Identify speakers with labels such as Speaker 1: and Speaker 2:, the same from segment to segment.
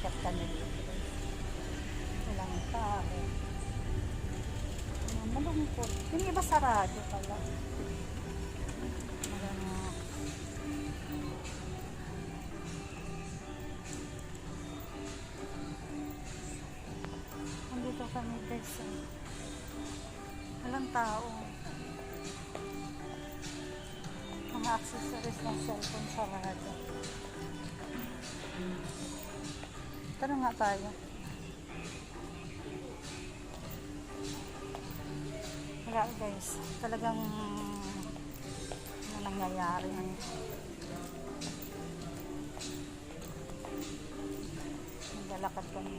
Speaker 1: Akyat kami dito. Walang tao. Malungkot. Yung iba sarado pala. Nandito kami guys. Walang tao. Mga accessories ng cellphone sarado. Tanong nga tayo. Wala guys. Talagang ano nangyayari. Naglalakad kami.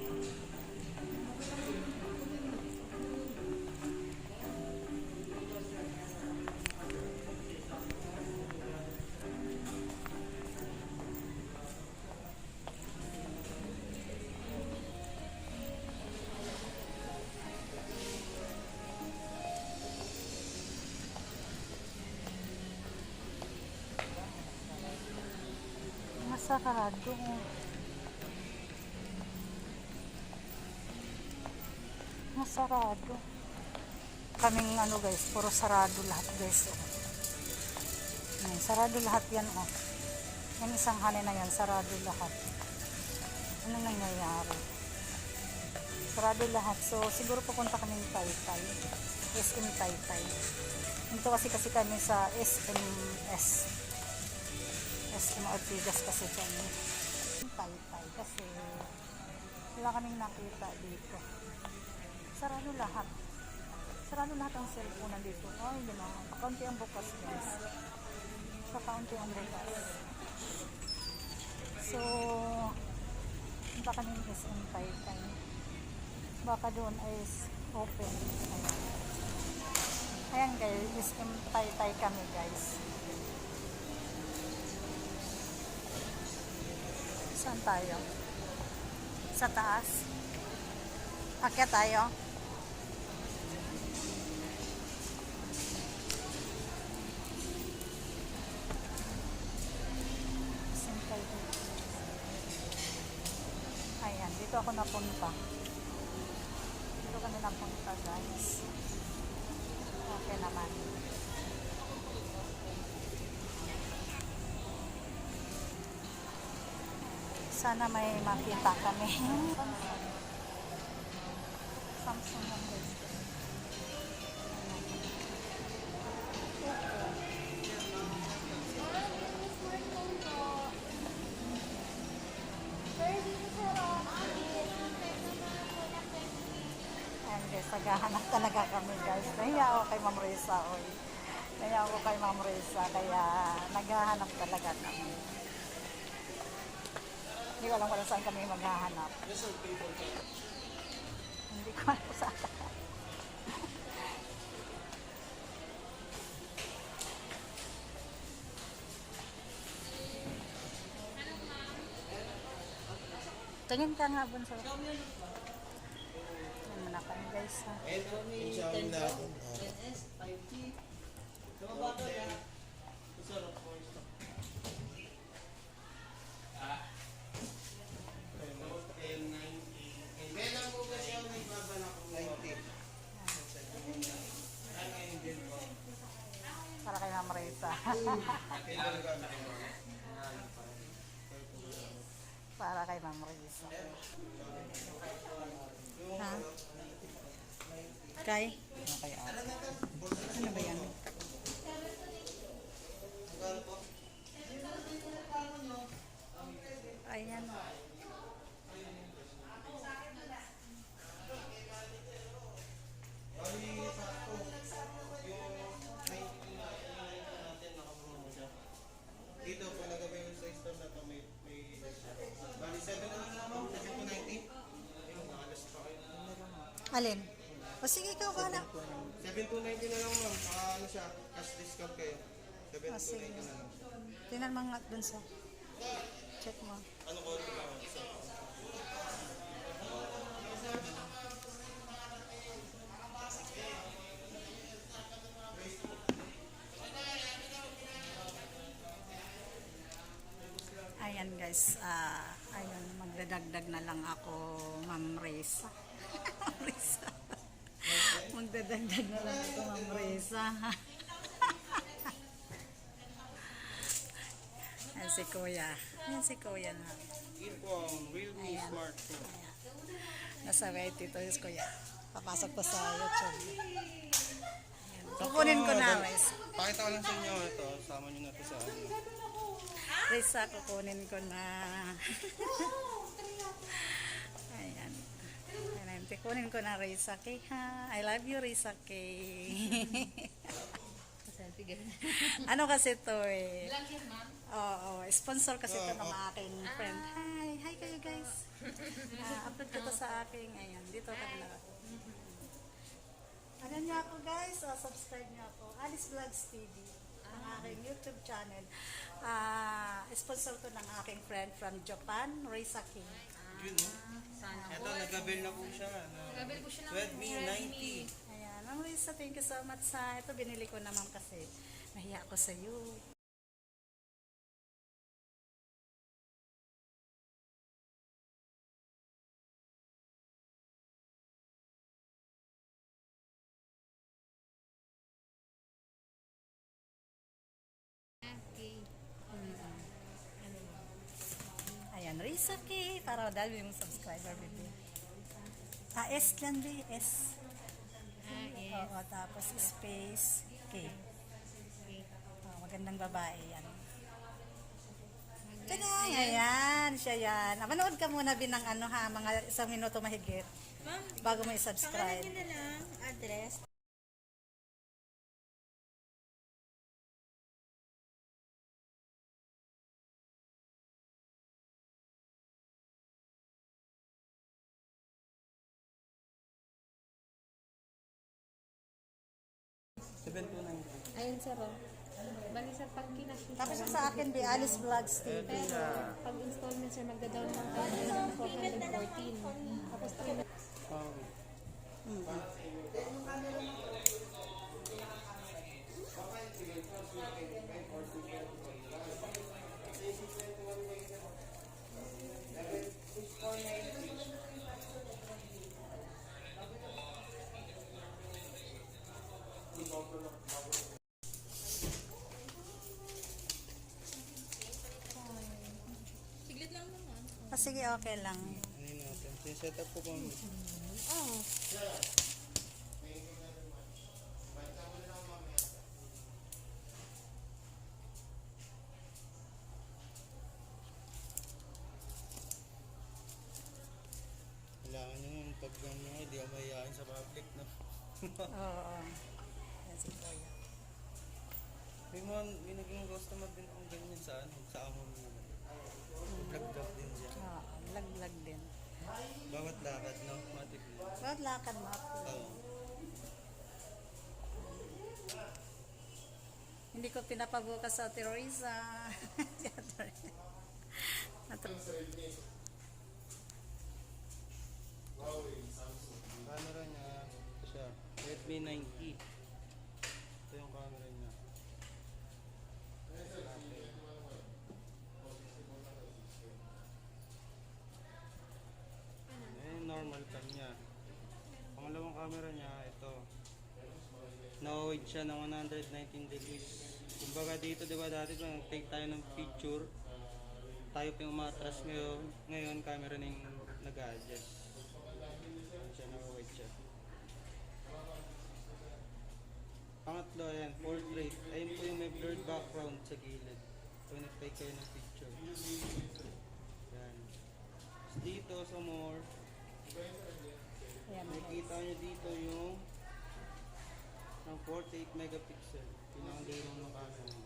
Speaker 1: Sarado. Masarado. Kaming ano guys, puro sarado lahat guys. Sarado lahat yan oh. Yung isang hanin na yan, sarado lahat. Ano nangyayari? Sarado lahat. So siguro pupunta kaming Taytay. SM Taytay. Ito kasi kami sa SMS. SM Ortigas kasi kami. Taytay kasi wala kaming nakita dito. Sarado lahat. Sarado lahat ang cellphone nandito. Ay, yun o. Pakaunti ang bukas guys. Pakaunti ang bukas. So, punta kaming SM Taytay. Baka doon ay open. Ayan guys, SM Taytay kami guys. Saan tayo? Sa taas? Akyat tayo? Ayan, dito ako napunta. Dito kami napunta guys. Okay naman. Sana may makita kami. Samsung lang guys. Ayan guys, naghahanap talaga kami guys. Nahiya ako kay Ma'am Reza. Nahiya ako kay Ma'am Reza. Kaya naghahanap talaga kami. Hindi ko alam kung saan kami maghahanap. Hindi ko alam kung saan. Tingin ka nga bun sa... Yan muna kami guys ha.
Speaker 2: Ito ni 10S, 5G. Tumaba ka na. Sarap po ito.
Speaker 1: Para kay Ma'am Reza. Para kay Ma'am Reza. Ha? Kay? Okay, ano ba yan? Ayan.
Speaker 2: Dito po nagabay yung sa store na ito may bali 7 na lang 7 to 90. Ayun, nakalas pa kayo.
Speaker 1: Alin? O sige, ikaw ka na.
Speaker 2: 7 to 90 na lang ma'am. Ano siya, cash discount kayo. 7 to 90 na lang.
Speaker 1: Tingnan mo nga dun sa check mo.
Speaker 2: Ano ko rin lang?
Speaker 1: Ayan guys, Ayun, magdadagdag na lang ako, Ma'am Reza. Reza. Magdadagdag na lang ako, Ma'am Reza. Ayan si Kuya. Ayan si Kuya na.
Speaker 2: Earphone, Realme smartphone.
Speaker 1: Nasa right dito si Kuya. Papasok ko sa YouTube. Ayan. Kukunin ko na, guys.
Speaker 2: Pakita ko lang sa inyo ito. Sama nyo na ito sa ano.
Speaker 1: Reza, kukunin ko na. Ayan. Ayan. Kukunin ko na, Reza K. Ha? I love you, Reza K. Ano kasi to eh? Oo, sponsor kasi to ng aking friend. Hi! Hi kayo guys! Upload ko to sa aking, ayan, dito ka na ako. Ano niyo ako guys? Subscribe niyo ako. Alice Vlogs TV. Ang aking YouTube channel. Sponsor to ng aking friend from Japan, Reza K.
Speaker 2: Yun, no? Ito, nag-avail na po siya.
Speaker 3: Nag-avail po siya ng
Speaker 2: Redmi 90.
Speaker 1: Ayan, Ma'am Reza, thank you so much sa ito. Binili ko naman kasi nahiya ako sa iyo.
Speaker 3: Okay.
Speaker 1: Ayan, Reza K. Para dahil yung subscriber video. S lang di, S.
Speaker 3: Yes.
Speaker 1: Oo, tapos space K. Magandang babae yan. Tada, ayan, siya yan. Manood ka muna binang ano ha, mga 1 minuto mahigit
Speaker 3: Ma'am,
Speaker 1: bago mo
Speaker 3: pangalan
Speaker 1: i-subscribe.
Speaker 3: niyo na lang, address. Ayun sir, oh. Bali sir, pag kinaship
Speaker 1: Tapos yung sa akin, di Alice Vlogs TV.
Speaker 3: pag installment sir, magda-down lang tayo ng 414. Tapos 3 Siglit lang naman.
Speaker 1: Sige, okay lang.
Speaker 2: Ano yun natin? Sinet up po kami.
Speaker 3: Oh.
Speaker 2: Kailangan nyo yung pag hindi ako mahihain sa public, no?
Speaker 1: Oo. Yan si Kuya.
Speaker 2: May naging customer din akong ganyan sa ano, sa amo mo. Vlog-vlog din siya.
Speaker 1: Oo, lag-lag din.
Speaker 2: Bawat lakad, no? Matik na.
Speaker 1: Bawat lakad mo.
Speaker 2: Oo.
Speaker 1: Hindi ko pinapabukas sa Teresa. Si Ate Reza.
Speaker 2: Camera niya, ito siya. Redmi 90. Ito yung camera niya. Ayan yung normal cam niya. Pangalawang camera niya, ito. Na-wide siya ng 119 degrees. Kumbaga dito, di ba dati pa nag-take tayo ng picture. Tayo pa yung umatras ngayon. Ngayon, camera na yung nag-adjust. Ayan siya, na-wide siya. Pangatlo, ayan, portrait. Ayun po yung may blurred background sa gilid. Kung nag-take kayo ng picture. Ayan. Tapos dito sa more,
Speaker 1: Ayan,
Speaker 2: makikita nyo dito yung ng 48 megapixel. Pinakandurong ng camera.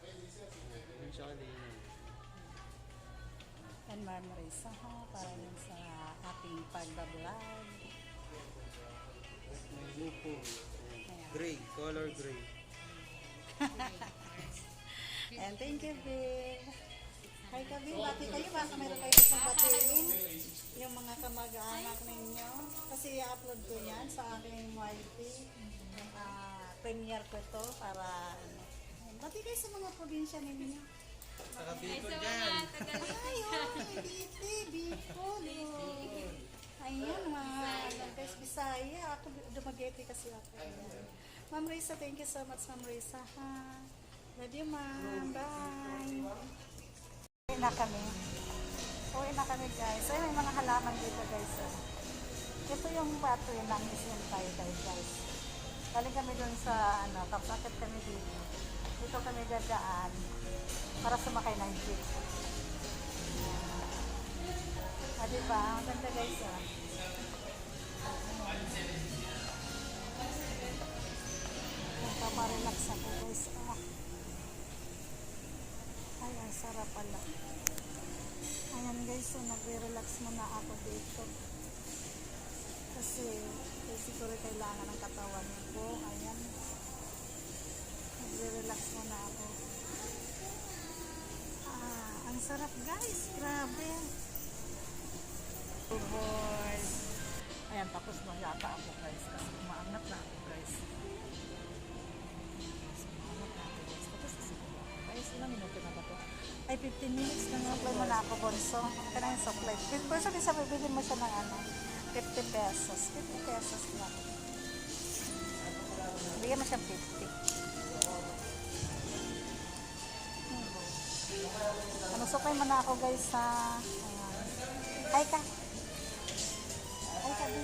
Speaker 2: Ayan siya kalinaw.
Speaker 1: and Ma'am Reza ha, para yun sa ating pagbablog.
Speaker 2: May lupo. Ayan. Gray, color gray.
Speaker 1: And thank you, Bill. Hi, Kabi. Bati kayo. Baka meron kayo isang batiin. Yung mga kamag-anak ninyo. Kasi i-upload ko yan sa aking YT. Premiere ko to para ano. Bati kayo sa mga probinsya ninyo.
Speaker 2: Saka Bicol dyan.
Speaker 1: Ay, oh, Bicol. Ayan, mga guys, Bisaya. Ako, Dumaguete kasi ako. Ma'am Risa, thank you so much, Ma'am Risa. Ha? Love you, ma'am. Bye. Uwi na kami. Uwi na kami, guys. Ay, may mga halaman dito, guys. Oh. Ito yung pathway ng Mission Taytay, guys. Galing kami dun sa, tapos akit kami dito. Dito kami dadaan para sumakay ng jeep. Diba? Ang ganda, guys. Nagpaparelax ako, guys. Ay, ang sarap pala. Ayan, guys. So, nagre-relax muna ako dito. Kasi siguro kailangan ng katawan ko. Ayan. Nagre-relax muna ako. Ang sarap, guys. Grabe. Oh, boys. Ayan, tapos na yata ako, guys. Kasi umaangat na ako, guys. Umaangat na ako, guys. Tapos na siguro ako, guys. Ilang minuto na ba ito? Ay, 15 minutes na nga. Apply mo na ako, bonso. Ito na yung supply. Bonso, di sabi, bigyan mo siya ng 50 pesos. 50 pesos lang. Bigyan mo siya 50. Supply mo na ako, guys, sa... Hi ka. Hi ka, din.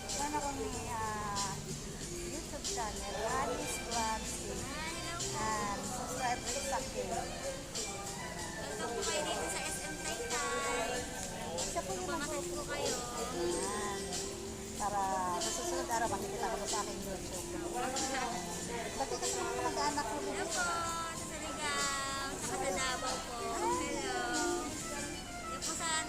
Speaker 1: Sana akong YouTube channel, Alice Vlogs. And subscribe rin sa akin.
Speaker 4: Welcome po kayo dito sa SM Taytay.
Speaker 1: Siya po yung
Speaker 4: Pamasahe po kayo.
Speaker 1: Ayan. Para sa susunod araw, makikita ko sa aking YouTube. Bakit kasi mga mag-anak ko
Speaker 4: Hello
Speaker 1: dito?
Speaker 4: po, sa Surigao, saka sa Davao po. Hello. Yan po sa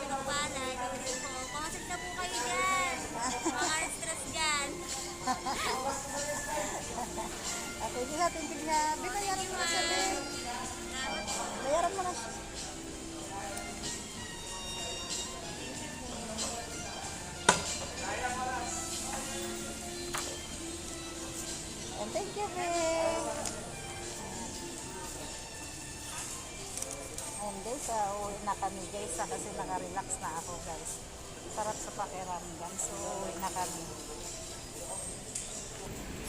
Speaker 4: Pinagbalay. Dito po. Pumasag na po kayo dyan. Mga stress dyan.
Speaker 1: At hindi natin tignan. Binayaran mo na siya, Ben.
Speaker 4: Salamat po.
Speaker 1: Bayaran mo na siya. And thank you, Ben. And guys, uwi na kami, guys. Kasi naka-relax na ako, guys. Sarap sa pakiramdam. So, uwi na kami.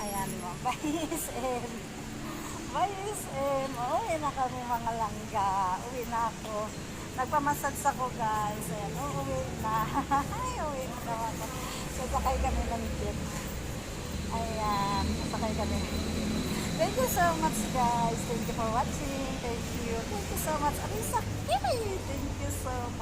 Speaker 1: Ayan mo. Bye, SM. Bye, SM. Uwi na kami, mga langga. Uwi na ako. Nagpamassage ako, guys. Ayan, uwi na. Ay, uwi na daw ako. So, sakay kami ng jeep. Ayan, sakay kami. Thank you so much, guys. Thank you for watching. Thank you. Thank you so much. Arisa, thank you so much.